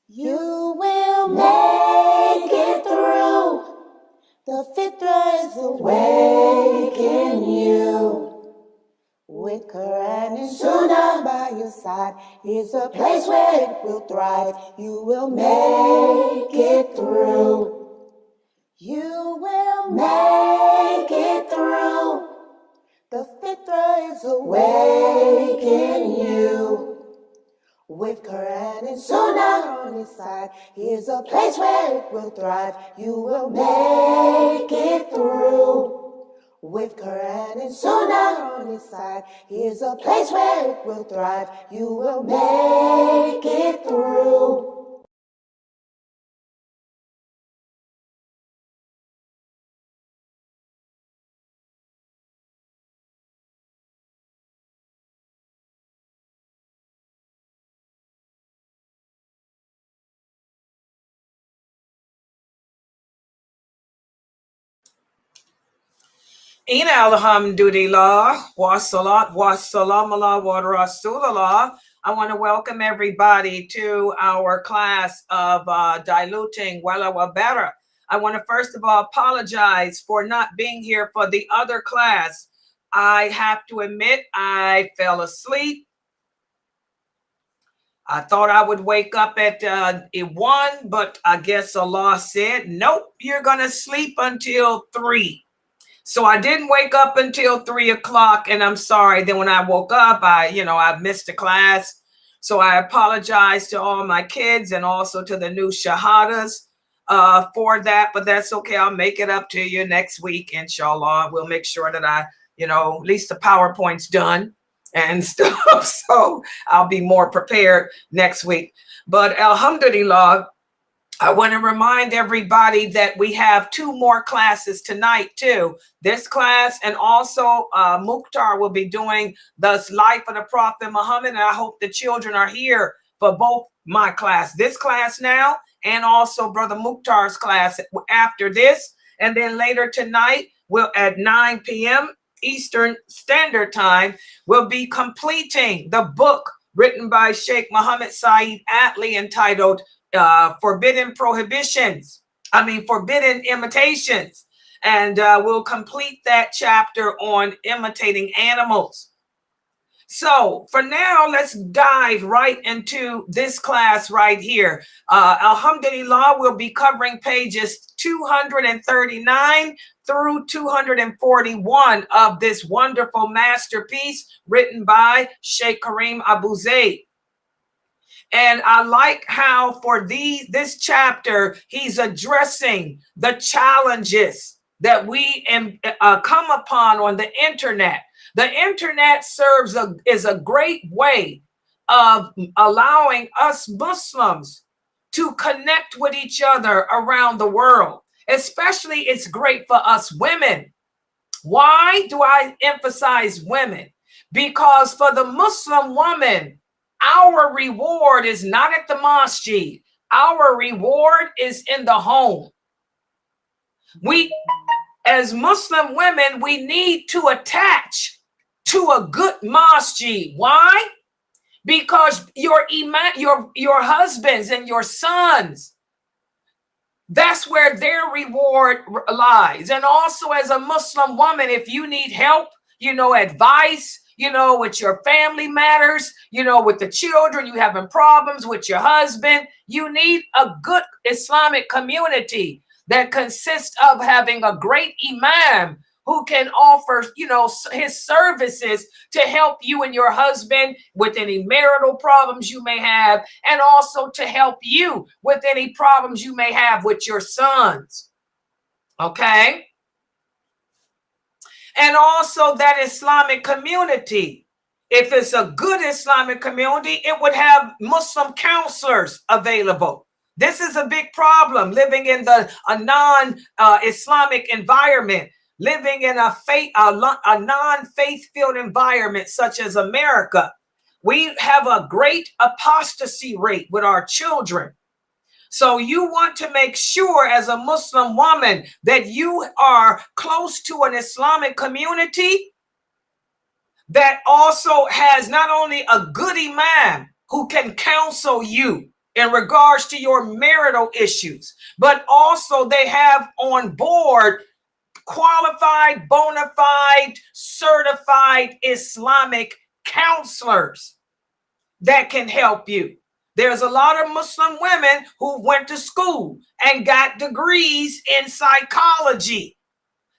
You will make it through. The fitra is awake in you. With Quran and Sunnah by your side, here's a place where it will thrive. You will make it through. You will make it through. The fitra is awake in you. With Quran and Sunnah on his side, here's a place where it will thrive. You will make it through. With Quran and Sunnah on his side, here's a place where it will thrive. You will make it through. In alhamdulillah, wa salat wa salam ala wa rasulallah. I want to welcome everybody to our class of diluting wala wa bara. I want to first of all apologize for not being here for the other class. I have to admit I fell asleep. I thought I would wake up at 1, but I guess Allah said, nope, you're going to sleep until 3. So I didn't wake up until 3 o'clock, and I'm sorry. Then when I woke up, I missed a class. So I apologize to all my kids and also to the new shahadas for that, but that's okay. I'll make it up to you next week, inshallah. We'll make sure that at least the PowerPoint's done and stuff. So I'll be more prepared next week. But alhamdulillah, I want to remind everybody that we have 2 more classes tonight too. This class, and also Mukhtar will be doing the life of the Prophet Muhammad. And I hope the children are here for both my class, this class now, and also Brother Mukhtar's class after this. And then later tonight, we'll at 9 p.m. Eastern Standard Time, we'll be completing the book written by Sheikh Muhammad Saeed Atli entitled forbidden imitations, and we'll complete that chapter on imitating animals. So for now, let's dive right into this class right here. Alhamdulillah, we'll be covering pages 239 through 241 of this wonderful masterpiece written by Sheikh Kareem Abu Zayd. And I like how for this chapter, he's addressing the challenges that we come upon on the internet. The internet is a great way of allowing us Muslims to connect with each other around the world. Especially, it's great for us women. Why do I emphasize women? Because for the Muslim woman, our reward is not at the masjid. Our reward is in the home. We, as Muslim women, we need to attach to a good masjid. Why? Because your husbands and your sons, that's where their reward lies. And also as a Muslim woman, if you need help, advice, with your family matters, with the children, you having problems with your husband, you need a good Islamic community that consists of having a great imam who can offer, his services to help you and your husband with any marital problems you may have, and also to help you with any problems you may have with your sons. Okay? And also that Islamic community. If it's a good Islamic community, it would have Muslim counselors available. This is a big problem, living in a non-Islamic environment, living in a non-faith-filled environment such as America. We have a great apostasy rate with our children. So you want to make sure as a Muslim woman that you are close to an Islamic community that also has not only a good imam who can counsel you in regards to your marital issues, but also they have on board qualified, bona fide, certified Islamic counselors that can help you. There's a lot of Muslim women who went to school and got degrees in psychology.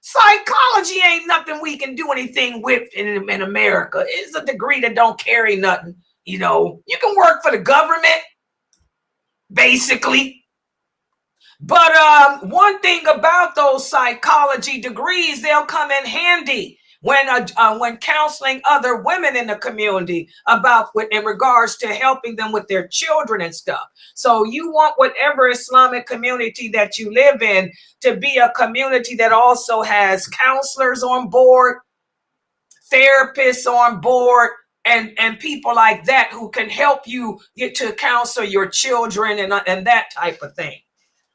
Psychology ain't nothing we can do anything with in America. It's a degree that don't carry nothing. You know, you can work for the government, basically. But one thing about those psychology degrees, they'll come in handy when counseling other women in the community in regards to helping them with their children and stuff. So you want whatever Islamic community that you live in to be a community that also has counselors on board, therapists on board, and people like that who can help you get to counsel your children and that type of thing.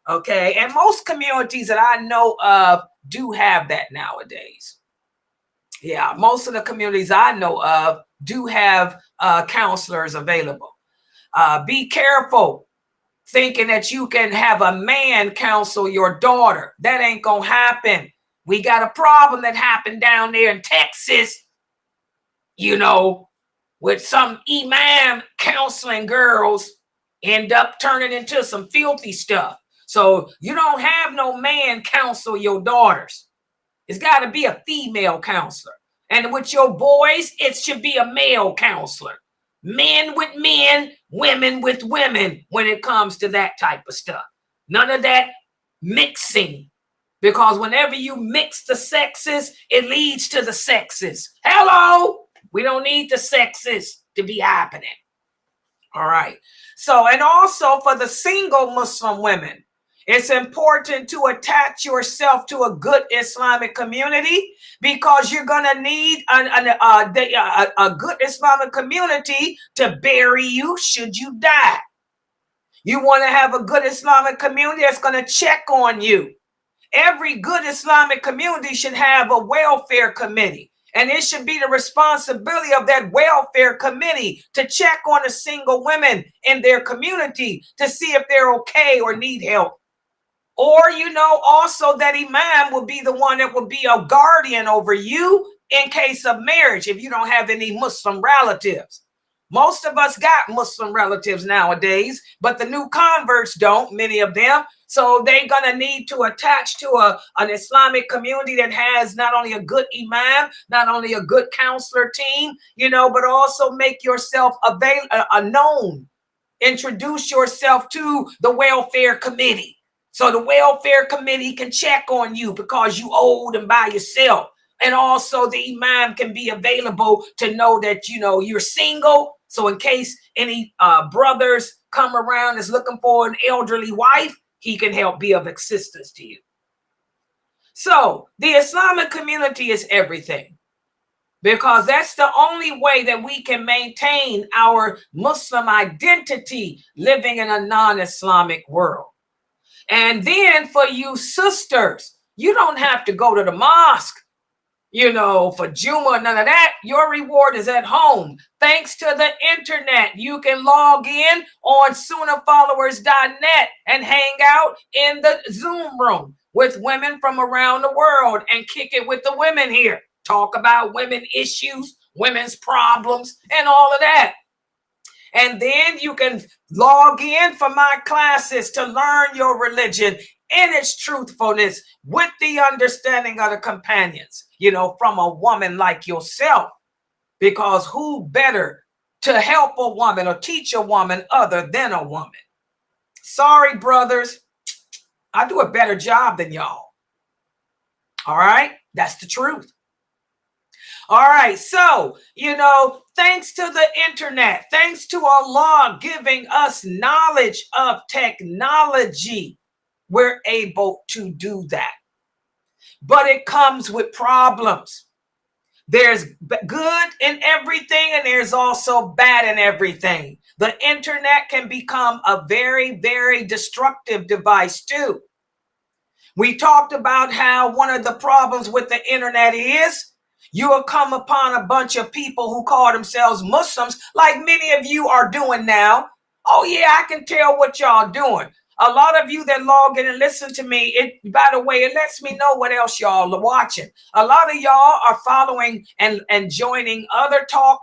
Okay, and most communities that I know of do have that nowadays. Yeah, most of the communities I know of do have counselors available. Be careful thinking that you can have a man counsel your daughter. That ain't gonna happen. We got a problem that happened down there in Texas, you know, with some imam counseling girls end up turning into some filthy stuff. So you don't have no man counsel your daughters. It's got to be a female counselor. And with your boys, it should be a male counselor. Men with men, women with women when it comes to that type of stuff. None of that mixing. Because whenever you mix the sexes, it leads to the sexes. Hello? We don't need the sexes to be happening. All right. So, and also for the single Muslim women, it's important to attach yourself to a good Islamic community because you're going to need a good Islamic community to bury you should you die. You want to have a good Islamic community that's going to check on you. Every good Islamic community should have a welfare committee. And it should be the responsibility of that welfare committee to check on the single women in their community to see if they're okay or need help. Or, you know, also that imam will be the one that will be a guardian over you in case of marriage if you don't have any Muslim relatives. Most of us got Muslim relatives nowadays, but the new converts don't, many of them. So they're going to need to attach to an Islamic community that has not only a good imam, not only a good counselor team, you know, but also make yourself known. Introduce yourself to the welfare committee. So the welfare committee can check on you because you old and by yourself. And also the imam can be available to know that, you know, you're single. So in case any brothers come around is looking for an elderly wife, he can help be of assistance to you. So the Islamic community is everything because that's the only way that we can maintain our Muslim identity living in a non-Islamic world. And then for you sisters, you don't have to go to the mosque, you know, for Jumu'ah, none of that. Your reward is at home. Thanks to the internet, you can log in on Sunnahfollowers.net and hang out in the Zoom room with women from around the world and kick it with the women here. Talk about women issues, women's problems, and all of that. And then you can log in for my classes to learn your religion in its truthfulness with the understanding of the companions, you know, from a woman like yourself. Because who better to help a woman or teach a woman other than a woman? Sorry, brothers. I do a better job than y'all. All right? That's the truth. All right, so, you know, thanks to the internet, thanks to Allah giving us knowledge of technology, we're able to do that. But it comes with problems. There's good in everything and there's also bad in everything. The internet can become a very, very destructive device too. We talked about how one of the problems with the internet is you will come upon a bunch of people who call themselves Muslims, like many of you are doing now, Oh yeah, I can tell what y'all doing. A lot of you that log in and listen to me, by the way, it lets me know what else y'all are watching. A lot of y'all are following and joining other talk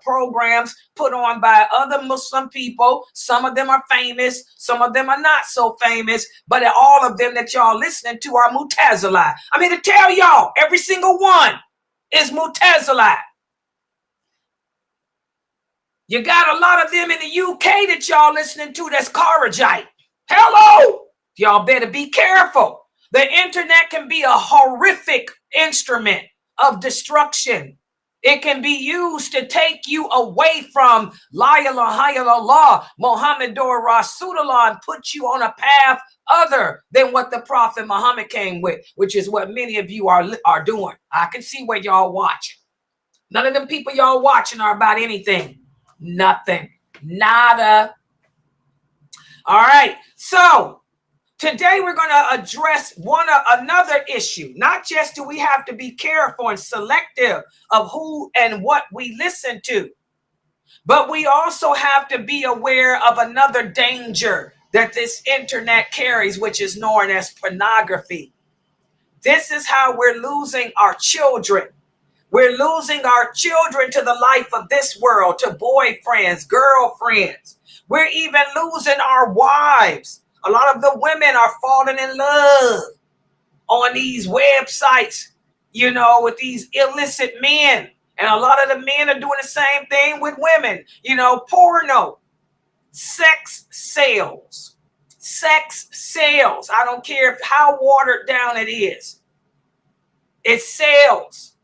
programs put on by other Muslim people. Some of them are famous, some of them are not so famous, but all of them that y'all listening to are Mu'tazilite. I mean, to tell y'all, every single one is Mu'tazilite. You got a lot of them in the UK that y'all listening to that's Kharijite. Hello! Y'all better be careful. The internet can be a horrific instrument of destruction. It can be used to take you away from La ilaha illallah, Muhammadur Rasulullah, and put you on a path other than what the Prophet Muhammad came with, which is what many of you are doing. I can see where y'all watching. None of them people y'all watching are about anything. Nothing. Nada. All right. So today we're going to address another issue. Not just do we have to be careful and selective of who and what we listen to, but we also have to be aware of another danger that this internet carries, which is known as pornography. This is how we're losing our children. We're losing our children to the life of this world, to boyfriends, girlfriends. We're even losing our wives. A lot of the women are falling in love on these websites, with these illicit men. And a lot of the men are doing the same thing with women, porno, sex sales. Sex sales. I don't care how watered down it is. It sells.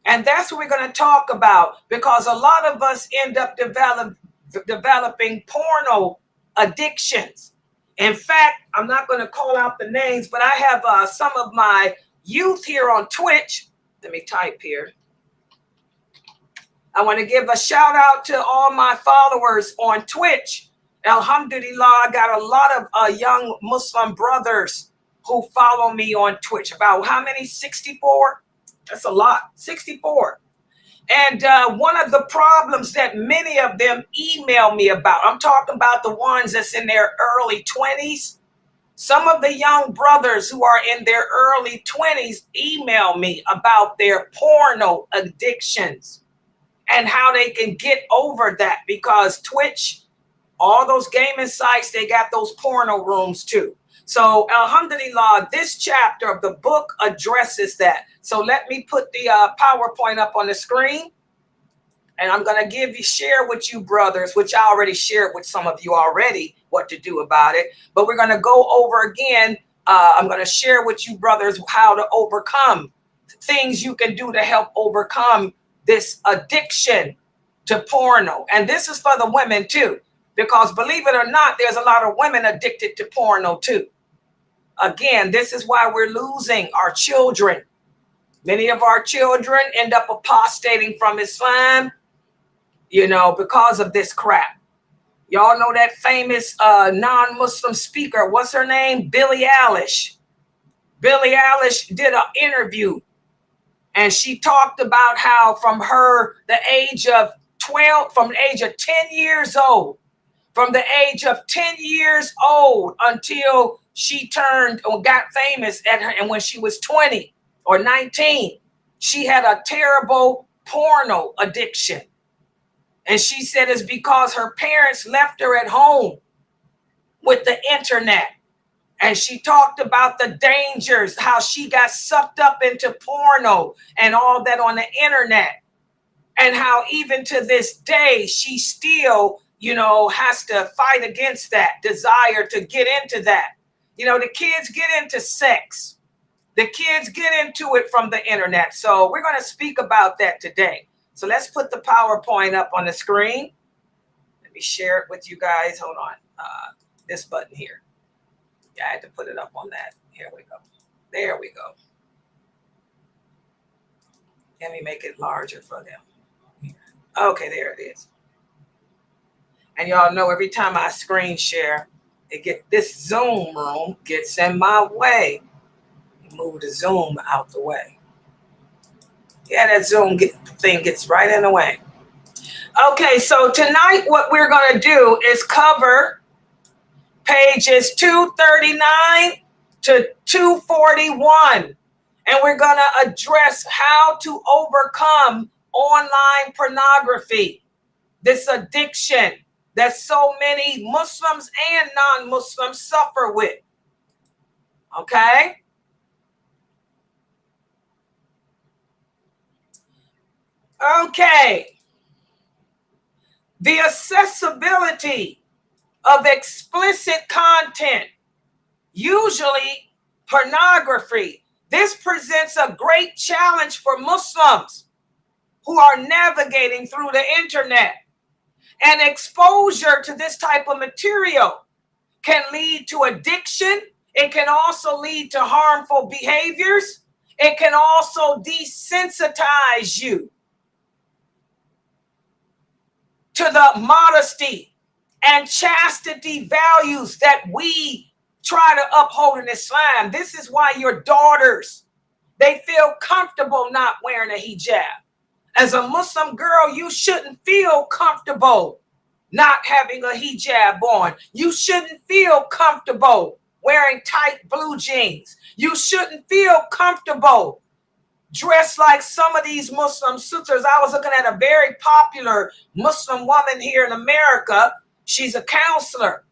And that's what we're going to talk about, because a lot of us end up developing porno addictions. In fact, I'm not going to call out the names, but I have some of my youth here on Twitch. Let me type here. I want to give a shout out to all my followers on Twitch. Alhamdulillah, I got a lot of young Muslim brothers who follow me on Twitch. About how many? 64? That's a lot, 64. And one of the problems that many of them email me about, I'm talking about the ones that's in their early 20s. Some of the young brothers who are in their early 20s email me about their porno addictions and how they can get over that, because Twitch, all those gaming sites, they got those porno rooms too. So alhamdulillah, this chapter of the book addresses that. So let me put the PowerPoint up on the screen, and I'm going to share with you brothers, which I already shared with some of you already, what to do about it. But we're going to go over again. I'm going to share with you brothers how to overcome things you can do to help overcome this addiction to porno. And this is for the women too, because believe it or not, there's a lot of women addicted to porno too. Again, this is why we're losing our children. Many of our children end up apostating from Islam, because of this crap. Y'all know that famous non-Muslim speaker, what's her name? Billie Eilish. Billie Eilish did an interview, and she talked about how from the age of 10 years old, from the age of 10 years old until she turned or got famous and when she was 20 or 19, she had a terrible porno addiction. And she said it's because her parents left her at home with the internet. And she talked about the dangers, how she got sucked up into porno and all that on the internet. And how even to this day, she still, has to fight against that desire to get into that. The kids get into sex. The kids get into it from the internet. So we're going to speak about that today. So let's put the PowerPoint up on the screen. Let me share it with you guys. Hold on. This button here. Yeah, I had to put it up on that. Here we go. There we go. Let me make it larger for them. Okay, there it is. And y'all know every time I screen share, this Zoom room gets in my way. Move the Zoom out the way. Yeah, that Zoom thing gets right in the way. Okay, so tonight what we're going to do is cover pages 239 to 241. And we're going to address how to overcome online pornography, this addiction that so many Muslims and non-Muslims suffer with. Okay? Okay. The accessibility of explicit content, usually pornography. This presents a great challenge for Muslims who are navigating through the internet. And exposure to this type of material can lead to addiction. It can also lead to harmful behaviors. It can also desensitize you to the modesty and chastity values that we try to uphold in Islam. This is why your daughters, they feel comfortable not wearing a hijab. As a Muslim girl, you shouldn't feel comfortable not having a hijab on. You shouldn't feel comfortable wearing tight blue jeans. You shouldn't feel comfortable dressed like some of these Muslim sisters. I was looking at a very popular Muslim woman here in America. She's a counselor.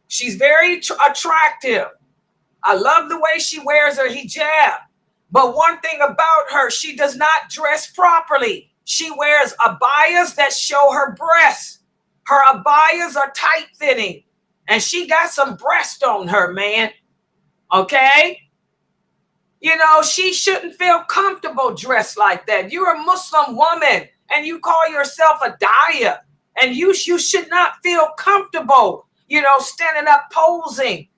She's very attractive. I love the way she wears her hijab. But one thing about her, she does not dress properly. She wears abayas that show her breasts. Her abayas are tight-fitting. And she got some breast on her, man. Okay? You know, she shouldn't feel comfortable dressed like that. You're a Muslim woman and you call yourself a daya. And you should not feel comfortable, you know, standing up posing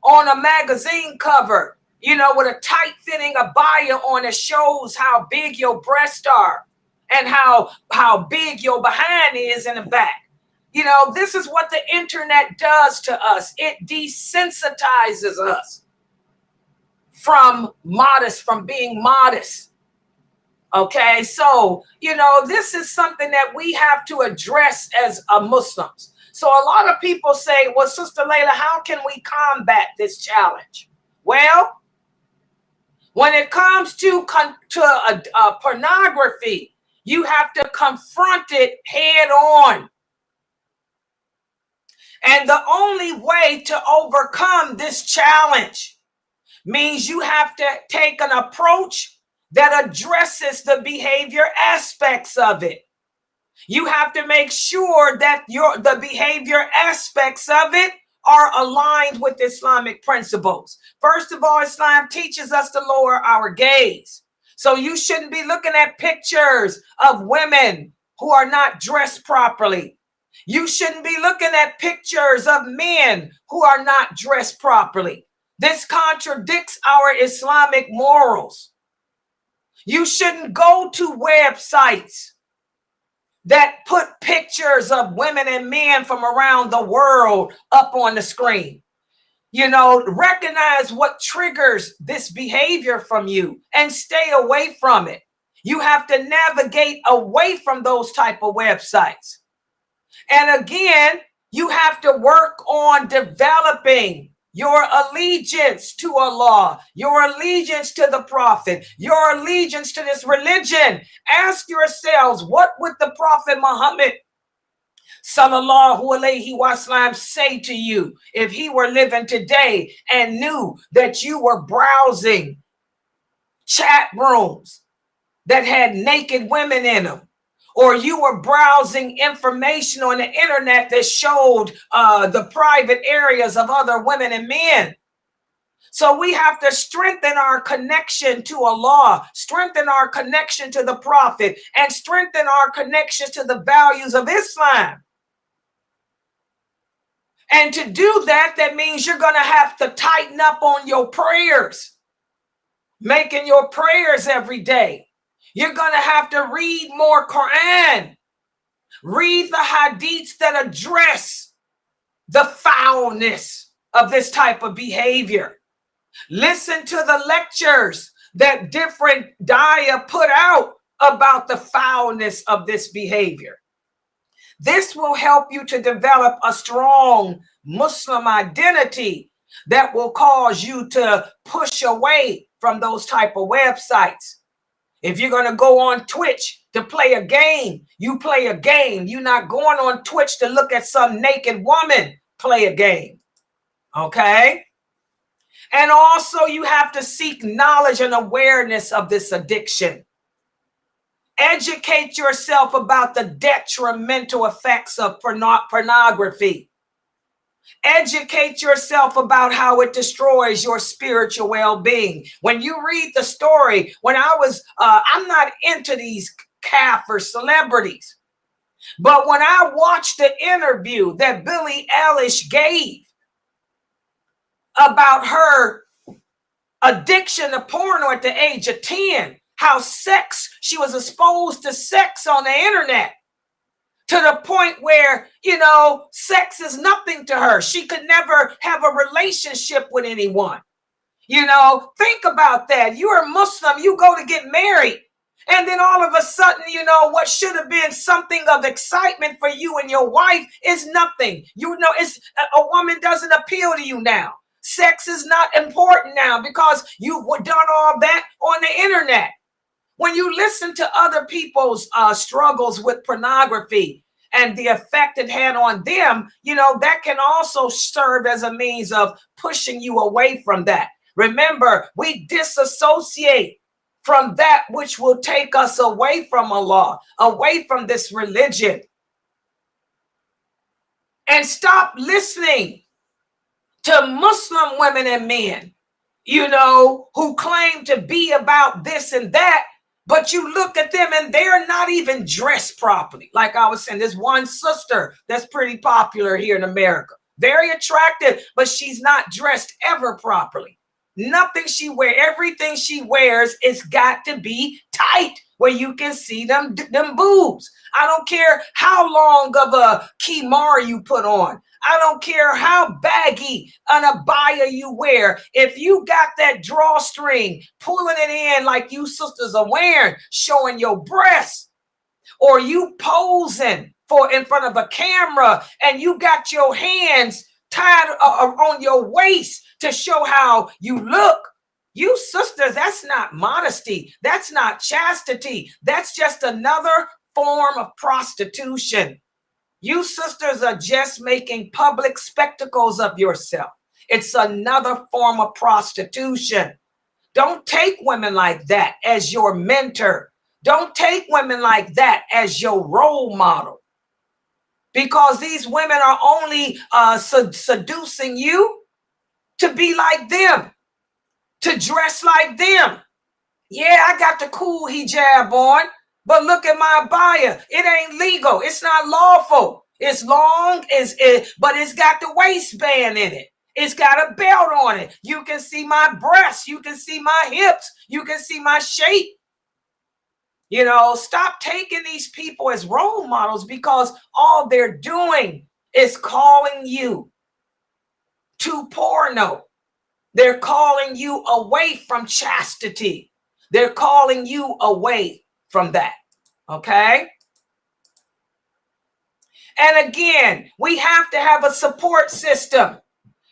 on a magazine cover, you know, with a tight-fitting abaya on that shows how big your breasts are and how big your behind is in the back. You know, this is what the internet does to us. It desensitizes us from being modest. Okay, so, you know, this is something that we have to address as Muslims. So a lot of people say, well, Sister Laila, how can we combat this challenge? Well, when it comes to pornography, you have to confront it head on. And the only way to overcome this challenge means you have to take an approach that addresses the behavior aspects of it. You have to make sure that the behavior aspects of it are aligned with Islamic principles. First of all, Islam teaches us to lower our gaze. So you shouldn't be looking at pictures of women who are not dressed properly. You shouldn't be looking at pictures of men who are not dressed properly. This contradicts our Islamic morals. You shouldn't go to websites that put pictures of women and men from around the world up on the screen. You know, recognize what triggers this behavior from you and stay away from it. You have to navigate away from those type of websites. And again, you have to work on developing your allegiance to Allah, your allegiance to the Prophet, your allegiance to this religion. Ask yourselves, what would the Prophet Muhammad sallallahu alaihi wasallam say to you if he were living today and knew that you were browsing chat rooms that had naked women in them? Or you were browsing information on the internet that showed the private areas of other women and men. So we have to strengthen our connection to Allah, strengthen our connection to the Prophet, and strengthen our connections to the values of Islam. And to do that, that means you're going to have to tighten up on your prayers, making your prayers every day. You're going to have to read more Quran. Read the hadiths that address the foulness of this type of behavior. Listen to the lectures that different daya put out about the foulness of this behavior. This will help you to develop a strong Muslim identity that will cause you to push away from those type of websites. If you're going to go on Twitch to play a game, you play a game. You're not going on Twitch to look at some naked woman play a game. Okay? And also you have to seek knowledge and awareness of this addiction. Educate yourself about the detrimental effects of pornography. Educate yourself about how it destroys your spiritual well-being. When you read the story, when I'm not into these kafir celebrities, but when I watched the interview that Billie Eilish gave about her addiction to porno at the age of 10, how she was exposed to sex on the internet, to the point where, sex is nothing to her. She could never have a relationship with anyone. Think about that. You're a Muslim, you go to get married, and then all of a sudden, what should have been something of excitement for you and your wife is nothing. It's a woman doesn't appeal to you now. Sex is not important now because you've done all that on the internet. When you listen to other people's struggles with pornography and the effect it had on them, that can also serve as a means of pushing you away from that. Remember, we disassociate from that which will take us away from Allah, away from this religion. And stop listening to Muslim women and men, who claim to be about this and that. But you look at them and they're not even dressed properly. Like I was saying, there's one sister that's pretty popular here in America. Very attractive, but she's not dressed ever properly. Nothing she wears, everything she wears is got to be tight where you can see them boobs. I don't care how long of a khimar you put on. I don't care how baggy an abaya you wear. If you got that drawstring pulling it in like you sisters are wearing, showing your breasts, or you posing in front of a camera and you got your hands tied on your waist to show how you look, you sisters, that's not modesty. That's not chastity. That's just another form of prostitution. You sisters are just making public spectacles of yourself. It's another form of prostitution. Don't take women like that as your mentor. Don't take women like that as your role model. Because these women are only seducing you to be like them, to dress like them. Yeah, I got the cool hijab on, but look at my abaya. It ain't legal. It's not lawful. It's long, but it's got the waistband in it. It's got a belt on it. You can see my breasts. You can see my hips. You can see my shape. Stop taking these people as role models, because all they're doing is calling you to porno. They're calling you away from chastity. They're calling you away from that. Okay? And again, we have to have a support system.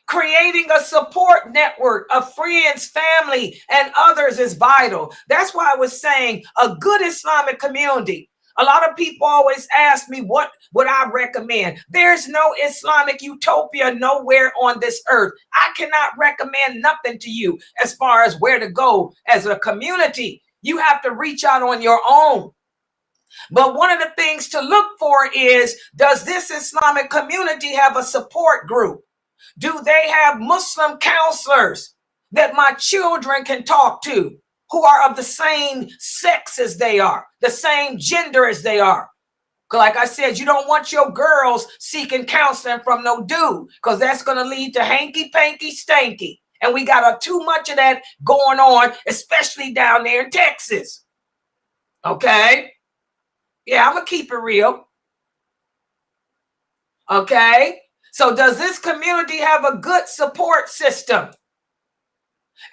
Creating a support network of friends, family, and others is vital. That's why I was saying a good Islamic community. A lot of people always ask me what would I recommend. There's no Islamic utopia nowhere on this earth. I cannot recommend nothing to you as far as where to go as a community. You have to reach out on your own. But one of the things to look for is, does this Islamic community have a support group? Do they have Muslim counselors that my children can talk to who are of the same sex as they are, the same gender as they are? Like I said, you don't want your girls seeking counseling from no dude, because that's going to lead to hanky-panky stanky. And we got too much of that going on, especially down there in Texas. Okay? Yeah, I'm going to keep it real. Okay? So does this community have a good support system?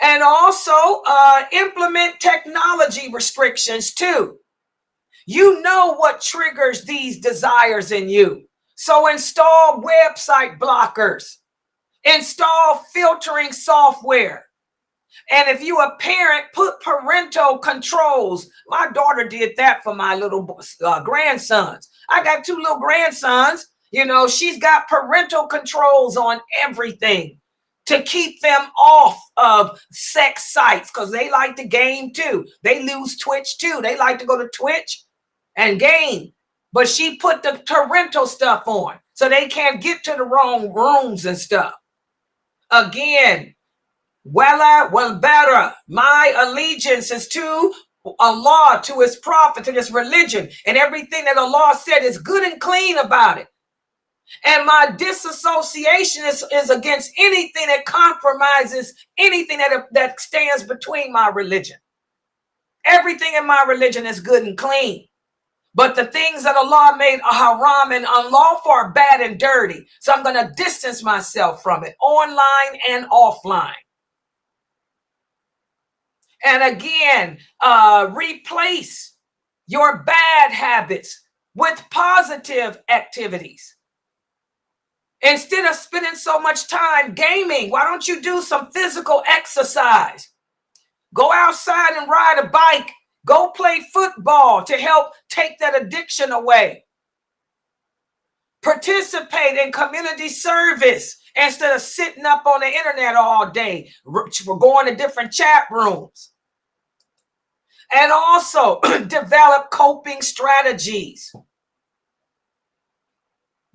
And also implement technology restrictions too. You know what triggers these desires in you. So install website blockers, install filtering software. And if you a parent, put parental controls. My daughter did that for my little grandsons. I got 2 little grandsons. You know, she's got parental controls on everything to keep them off of sex sites, because they like to game too. They lose Twitch too. They like to go to Twitch and game. But she put the parental stuff on so they can't get to the wrong rooms and stuff. Again, well better. My allegiance is to Allah, to his prophet, to this religion, and everything that Allah said is good and clean about it. And my disassociation is against anything that compromises anything that stands between my religion. Everything in my religion is good and clean. But the things that Allah made a haram and unlawful are bad and dirty. So I'm going to distance myself from it, online and offline. And again, replace your bad habits with positive activities. Instead of spending so much time gaming, why don't you do some physical exercise? Go outside and ride a bike. Go play football to help take that addiction away. Participate in community service instead of sitting up on the internet all day. We're going to different chat rooms. And also develop coping strategies.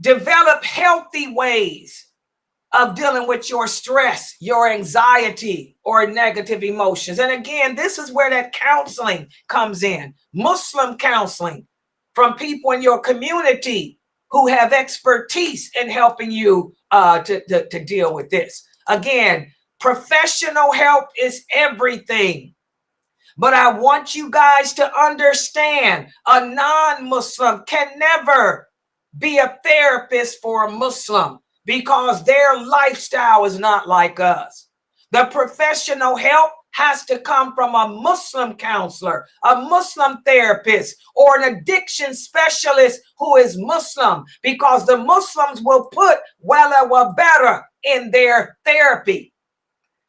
Develop healthy ways of dealing with your stress, your anxiety, or negative emotions. And again, this is where that counseling comes in. Muslim counseling from people in your community who have expertise in helping you to deal with this. Again, professional help is everything. But I want you guys to understand, a non-Muslim can never be a therapist for a Muslim because their lifestyle is not like us. The professional help has to come from a Muslim counselor, a Muslim therapist, or an addiction specialist who is Muslim, because the Muslims will put wala wa better in their therapy.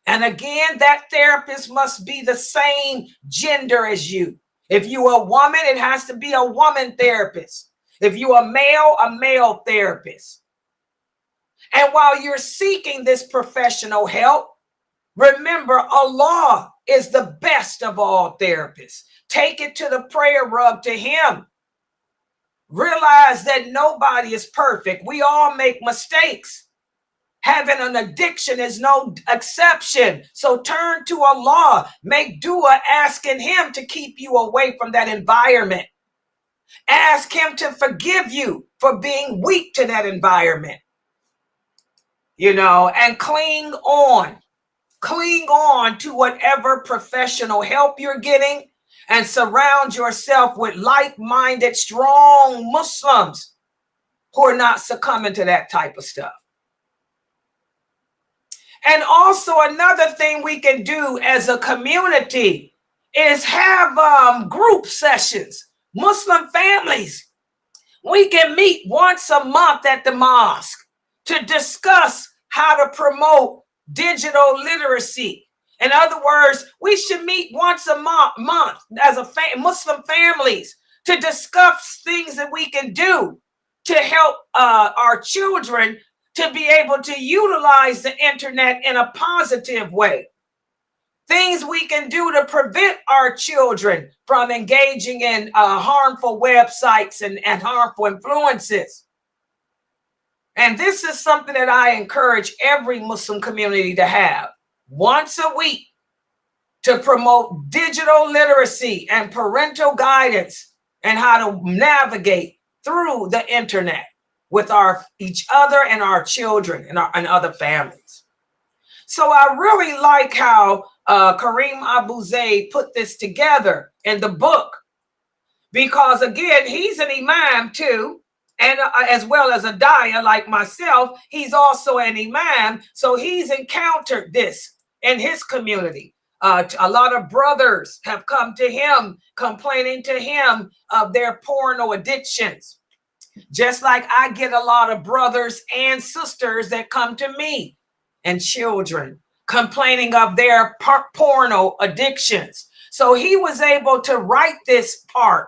And again, that therapist must be the same gender as you. If you're a woman, it has to be a woman therapist. If you're a male therapist. And while you're seeking this professional help, remember, Allah is the best of all therapists. Take it to the prayer rug to him. Realize that nobody is perfect. We all make mistakes. Having an addiction is no exception. So turn to Allah. Make dua asking him to keep you away from that environment. Ask him to forgive you for being weak to that environment. You know, and cling on. Cling on to whatever professional help you're getting, and surround yourself with like-minded, strong Muslims who are not succumbing to that type of stuff. And also another thing we can do as a community is have group sessions. Muslim families, we can meet once a month at the mosque to discuss how to promote digital literacy. In other words, we should meet once a month as a Muslim families to discuss things that we can do to help our children to be able to utilize the internet in a positive way. Things we can do to prevent our children from engaging in harmful websites and harmful influences. And this is something that I encourage every Muslim community to have once a week, to promote digital literacy and parental guidance and how to navigate through the internet with each other and our children and other families. So I really like how Kareem Abu Zaid put this together in the book, because again, he's an imam too, and as well as a daya like myself, he's also an imam. So he's encountered this in his community A lot of brothers have come to him, complaining to him of their porno addictions. Just like I get a lot of brothers and sisters that come to me, and children complaining of their porno addictions. So he was able to write this part,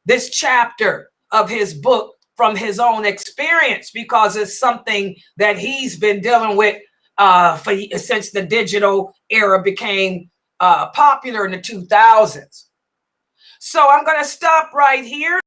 this chapter of his book from his own experience, because it's something that he's been dealing with since the digital era became popular in the 2000s. So I'm going to stop right here.